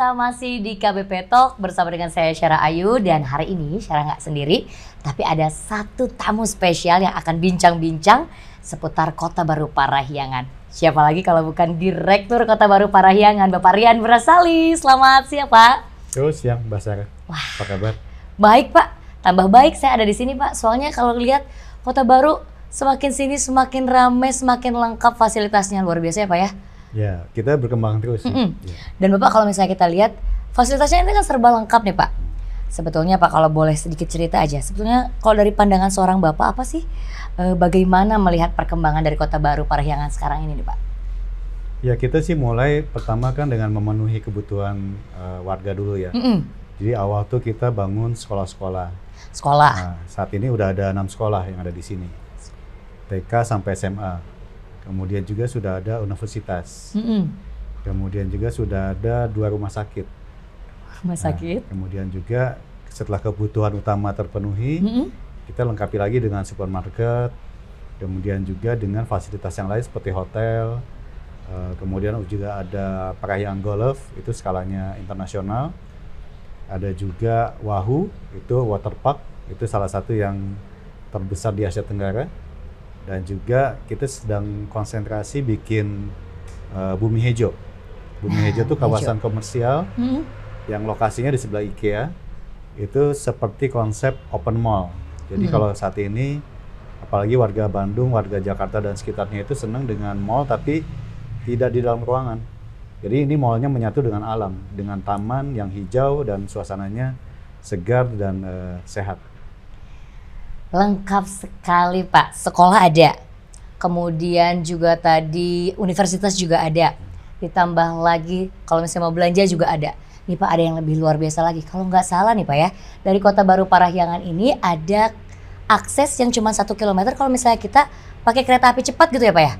pemirsa, masih di KBP Talk bersama dengan saya Syara Ayu. Dan hari ini Syara nggak sendiri, tapi ada satu tamu spesial yang akan bincang-bincang seputar Kota Baru Parahyangan. Siapa lagi kalau bukan Direktur Kota Baru Parahyangan, Bapak Rian Brasali. Selamat siang, Pak. Siang, Mbak Sarah. Wah, apa kabar? Baik, Pak. Tambah baik saya ada di sini, Pak. Soalnya kalau lihat Kota Baru semakin sini semakin ramai, semakin lengkap fasilitasnya. Luar biasa ya, Pak ya? Ya, kita berkembang terus. Ya. Dan Bapak kalau misalnya kita lihat fasilitasnya ini kan serba lengkap nih, Pak. Sebetulnya Pak kalau boleh sedikit cerita aja. Sebetulnya kalau dari pandangan seorang Bapak apa sih bagaimana melihat perkembangan dari Kota Baru Parahyangan sekarang ini nih, Pak? Ya, kita sih mulai pertama kan dengan memenuhi kebutuhan warga dulu ya. Jadi awal tuh kita bangun sekolah-sekolah. Nah, saat ini udah ada 6 sekolah yang ada di sini. TK sampai SMA. Kemudian juga sudah ada universitas. Kemudian juga sudah ada 2 rumah sakit. Nah, kemudian juga setelah kebutuhan utama terpenuhi, kita lengkapi lagi dengan supermarket. Kemudian juga dengan fasilitas yang lain seperti hotel. Kemudian juga ada Parahyangan Golf, itu skalanya internasional. Ada juga Wahoo, itu waterpark, itu salah satu yang terbesar di Asia Tenggara. Dan juga kita sedang konsentrasi bikin Bumi Hejo. Bumi Hejo itu kawasan komersial yang lokasinya di sebelah IKEA. Itu seperti konsep open mall. Jadi kalau saat ini, apalagi warga Bandung, warga Jakarta dan sekitarnya itu senang dengan mall tapi tidak di dalam ruangan. Jadi ini mallnya menyatu dengan alam, dengan taman yang hijau dan suasananya segar dan sehat. Lengkap sekali, Pak. Sekolah ada, kemudian juga tadi universitas juga ada, ditambah lagi kalau misalnya mau belanja juga ada. Nih Pak, ada yang lebih luar biasa lagi. Kalau nggak salah nih Pak ya, dari Kota Baru Parahyangan ini ada akses yang cuma 1 kilometer kalau misalnya kita pakai kereta api cepat gitu ya Pak ya.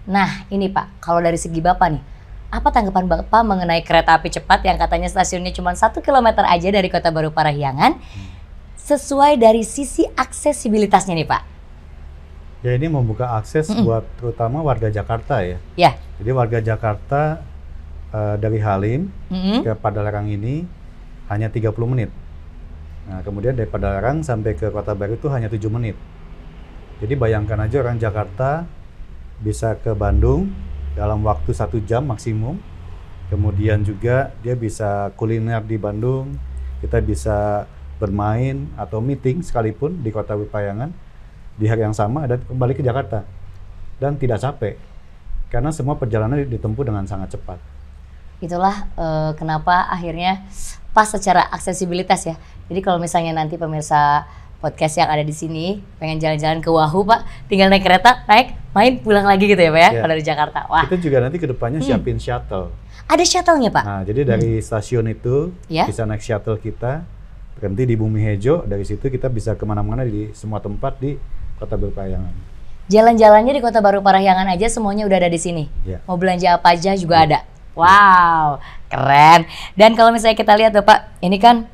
Nah ini Pak, kalau dari segi Bapak nih, apa tanggapan Bapak mengenai kereta api cepat yang katanya stasiunnya cuma 1 kilometer aja dari Kota Baru Parahyangan, sesuai dari sisi aksesibilitasnya nih Pak? Ya, ini membuka akses buat terutama warga Jakarta ya. Ya. Jadi warga Jakarta dari Halim ke Padalarang ini hanya 30 menit. Nah, kemudian dari Padalarang sampai ke Kota Baru itu hanya 7 menit. Jadi bayangkan aja orang Jakarta bisa ke Bandung dalam waktu 1 jam maksimum. Kemudian juga dia bisa kuliner di Bandung, kita bisa bermain atau meeting sekalipun di Kota Baru Parahyangan di hari yang sama dan kembali ke Jakarta dan tidak capek karena semua perjalanan ditempuh dengan sangat cepat. Itulah kenapa akhirnya pas secara aksesibilitas ya. Jadi kalau misalnya nanti pemirsa podcast yang ada di sini pengen jalan-jalan ke Wahoo Pak, tinggal naik kereta, naik, main, pulang lagi gitu ya Pak ya, kalau dari Jakarta. Wah. Kita juga nanti ke depannya siapin shuttle. Ada shuttle-nya Pak? Nah, jadi dari stasiun itu bisa naik shuttle kita, berhenti di Bumi Hejo, dari situ kita bisa kemana-mana di semua tempat di Kota Baru Parahyangan. Jalan-jalannya di Kota Baru Parahyangan aja semuanya udah ada di sini. Mau belanja apa aja juga ada. Wow, keren. Dan kalau misalnya kita lihat Bapak, ini kan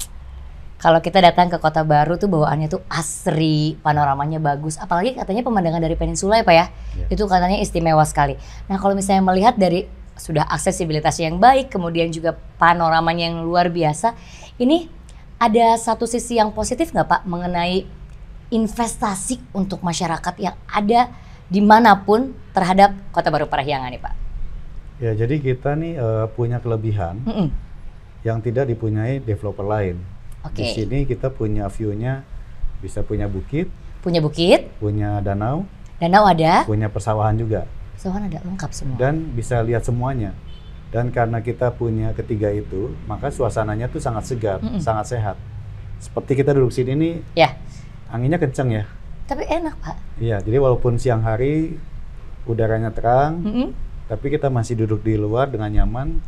kalau kita datang ke Kota Baru tuh bawaannya tuh asri, panoramanya bagus. Apalagi katanya pemandangan dari peninsula ya Pak ya. Itu katanya istimewa sekali. Nah kalau misalnya melihat dari sudah aksesibilitasnya yang baik, kemudian juga panoramanya yang luar biasa, ini ada satu sisi yang positif nggak Pak mengenai investasi untuk masyarakat yang ada dimanapun terhadap Kota Baru Parahyangan nih Pak? Ya, jadi kita nih punya kelebihan yang tidak dipunyai developer lain. Di sini kita punya view-nya bisa punya bukit, punya danau ada, punya persawahan juga. Persawahan ada, lengkap semua. Dan bisa lihat semuanya. Dan karena kita punya ketiga itu, maka suasananya tuh sangat segar, sangat sehat. Seperti kita duduk sini nih, anginnya kenceng ya. Tapi enak Pak. Iya, jadi walaupun siang hari udaranya terang, tapi kita masih duduk di luar dengan nyaman.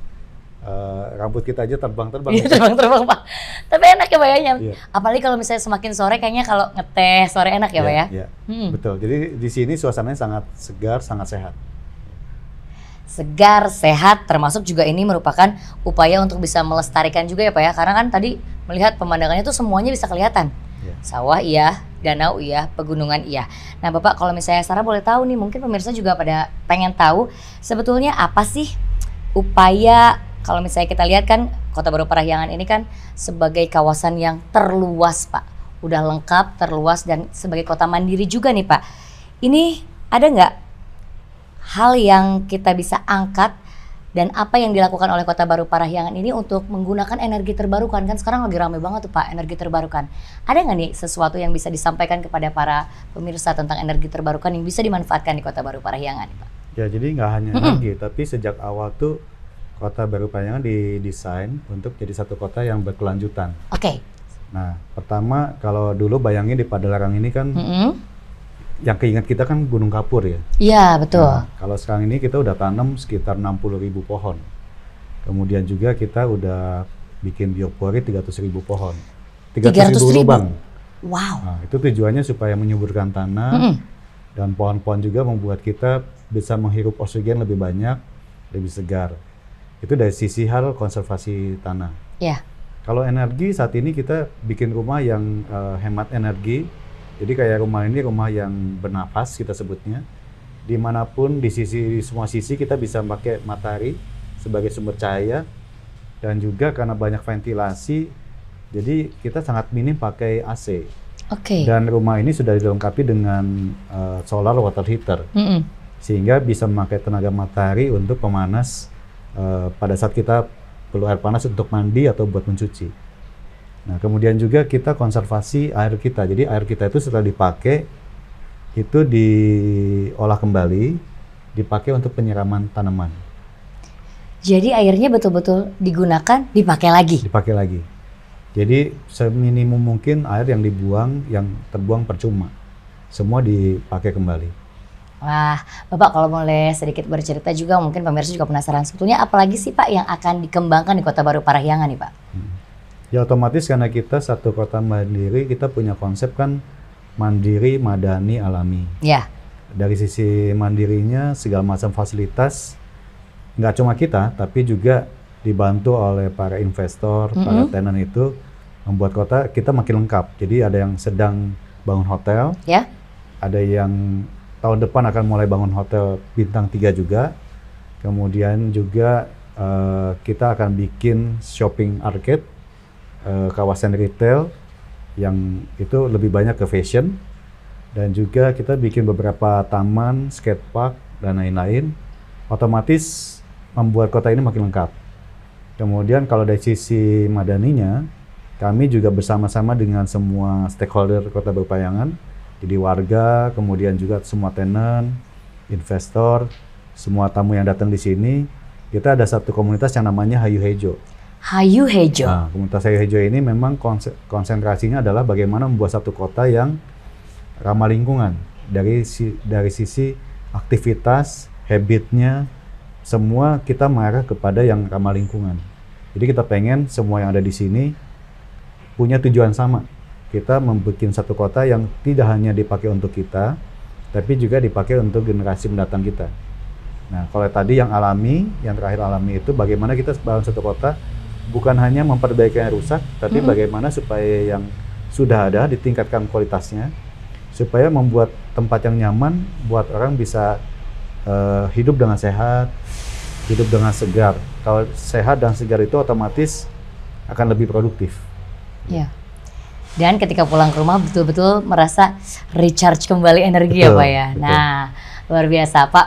Rambut kita aja terbang-terbang. Iya, terbang-terbang Pak. Tapi enak ya Pak ya. Apalagi kalau misalnya semakin sore, kayaknya kalau ngeteh sore enak ya Pak ya. Iya, betul. Jadi di sini suasananya sangat segar, sangat sehat. Segar, sehat, termasuk juga ini merupakan upaya untuk bisa melestarikan juga ya Pak ya. Karena kan tadi melihat pemandangannya tuh semuanya bisa kelihatan. Sawah iya, danau iya, pegunungan iya. Nah Bapak kalau misalnya Sarah boleh tahu nih, mungkin pemirsa juga pada pengen tahu sebetulnya apa sih upaya kalau misalnya kita lihat kan Kota Baru Parahyangan ini kan sebagai kawasan yang terluas Pak. Udah lengkap, terluas dan sebagai kota mandiri juga nih Pak. Ini ada nggak hal yang kita bisa angkat dan apa yang dilakukan oleh Kota Baru Parahyangan ini untuk menggunakan energi terbarukan? Kan sekarang lagi ramai banget tuh Pak energi terbarukan. Ada nggak nih sesuatu yang bisa disampaikan kepada para pemirsa tentang energi terbarukan yang bisa dimanfaatkan di Kota Baru Parahyangan Pak? Ya jadi nggak hanya energi, tapi sejak awal tuh Kota Baru Parahyangan didesain untuk jadi satu kota yang berkelanjutan. Oke. Nah pertama kalau dulu bayangin di Padalarang ini kan yang keinget kita kan Gunung Kapur ya. Iya betul. Nah, kalau sekarang ini kita udah tanam sekitar 60.000 pohon. Kemudian juga kita udah bikin biopori 300.000 pohon. 300.000 lubang. Wow. Nah, itu tujuannya supaya menyuburkan tanah dan pohon-pohon juga membuat kita bisa menghirup oksigen lebih banyak, lebih segar. Itu dari sisi hal konservasi tanah. Iya. Kalau energi saat ini kita bikin rumah yang hemat energi. Jadi kayak rumah ini rumah yang bernafas kita sebutnya. Dimanapun di semua sisi kita bisa pakai matahari sebagai sumber cahaya dan juga karena banyak ventilasi, jadi kita sangat minim pakai AC. Oke. Dan rumah ini sudah dilengkapi dengan solar water heater, sehingga bisa memakai tenaga matahari untuk pemanas pada saat kita perlu air panas untuk mandi atau buat mencuci. Nah, kemudian juga kita konservasi air kita. Jadi air kita itu setelah dipakai, itu diolah kembali, dipakai untuk penyiraman tanaman. Jadi airnya betul-betul digunakan, dipakai lagi? Dipakai lagi. Jadi seminimum mungkin air yang dibuang, yang terbuang percuma. Semua dipakai kembali. Wah, Bapak kalau boleh sedikit bercerita juga, mungkin pemirsa juga penasaran. Sebetulnya apalagi sih Pak yang akan dikembangkan di Kota Baru Parahyangan nih Pak? Ya otomatis karena kita satu kota mandiri, kita punya konsep kan mandiri, madani, alami. Ya. Dari sisi mandirinya segala macam fasilitas, nggak cuma kita, tapi juga dibantu oleh para investor, para tenan itu membuat kota kita makin lengkap. Jadi ada yang sedang bangun hotel, ya. Ada yang tahun depan akan mulai bangun hotel bintang 3 juga. Kemudian juga kita akan bikin shopping arcade, kawasan retail yang itu lebih banyak ke fashion, dan juga kita bikin beberapa taman, skatepark dan lain-lain. Otomatis membuat kota ini makin lengkap. Kemudian kalau dari sisi madaninya, kami juga bersama-sama dengan semua stakeholder Kota Baru Parahyangan, jadi warga, kemudian juga semua tenan, investor, semua tamu yang datang di sini, kita ada satu komunitas yang namanya Hayu Hejo. Hayu Hejo. Nah, komunitas Hayu Hejo ini memang konsentrasinya adalah bagaimana membuat satu kota yang ramah lingkungan dari sisi aktivitas, habitnya, semua kita mengarah kepada yang ramah lingkungan. Jadi kita pengen semua yang ada di sini punya tujuan sama. Kita membuat satu kota yang tidak hanya dipakai untuk kita, tapi juga dipakai untuk generasi mendatang kita. Nah, kalau tadi yang alami, yang terakhir alami itu bagaimana kita bangun satu kota bukan hanya memperbaiki yang rusak, tapi bagaimana supaya yang sudah ada ditingkatkan kualitasnya, supaya membuat tempat yang nyaman buat orang bisa hidup dengan sehat, hidup dengan segar. Kalau sehat dan segar itu otomatis akan lebih produktif. Ya. Dan ketika pulang ke rumah betul-betul merasa recharge kembali energi. Betul, ya Pak ya. Betul. Nah, luar biasa Pak.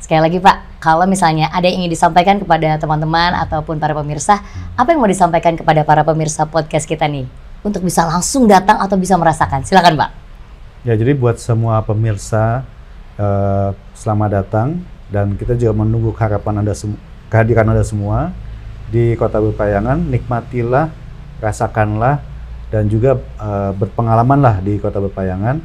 Sekali lagi Pak, kalau misalnya ada yang ingin disampaikan kepada teman-teman ataupun para pemirsa, apa yang mau disampaikan kepada para pemirsa podcast kita nih? Untuk bisa langsung datang atau bisa merasakan. Silakan Pak. Ya, jadi buat semua pemirsa, selamat datang. Dan kita juga menunggu kehadiran Anda semua di Kota Baru Parahyangan. Nikmatilah, rasakanlah, dan juga berpengalamanlah di Kota Baru Parahyangan.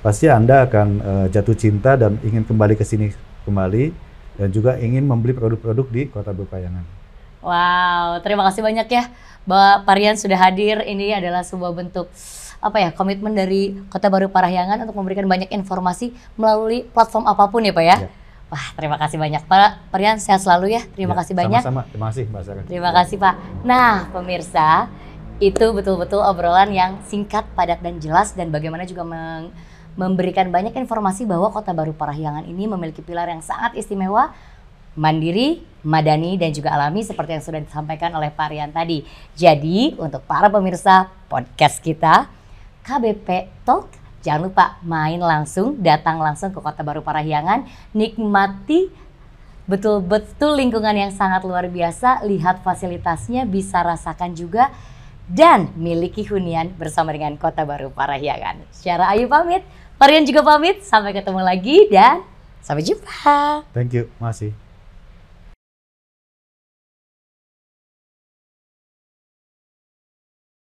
Pasti Anda akan jatuh cinta dan ingin kembali ke sini kembali, dan juga ingin membeli produk-produk di Kota Baru Parahyangan. Wow, terima kasih banyak ya Bapak Parian sudah hadir. Ini adalah sebuah bentuk komitmen dari Kota Baru Parahyangan untuk memberikan banyak informasi melalui platform apapun ya Pak ya. Ya. Wah, terima kasih banyak Pak Parian, sehat selalu ya. Terima kasih banyak. Sama-sama, terima kasih Mbak Sarah. Terima kasih Pak. Nah pemirsa, itu betul-betul obrolan yang singkat, padat dan jelas, dan bagaimana juga memberikan banyak informasi bahwa Kota Baru Parahyangan ini memiliki pilar yang sangat istimewa mandiri, madani, dan juga alami seperti yang sudah disampaikan oleh Pak Rian tadi. Jadi untuk para pemirsa podcast kita, KBP Talk, jangan lupa main langsung, datang langsung ke Kota Baru Parahyangan, nikmati betul-betul lingkungan yang sangat luar biasa, lihat fasilitasnya, bisa rasakan juga, dan miliki hunian bersama dengan Kota Baru Parahyangan. Secara Ayu pamit, Pak Rian juga pamit, sampai ketemu lagi dan sampai jumpa. Thank you, masih.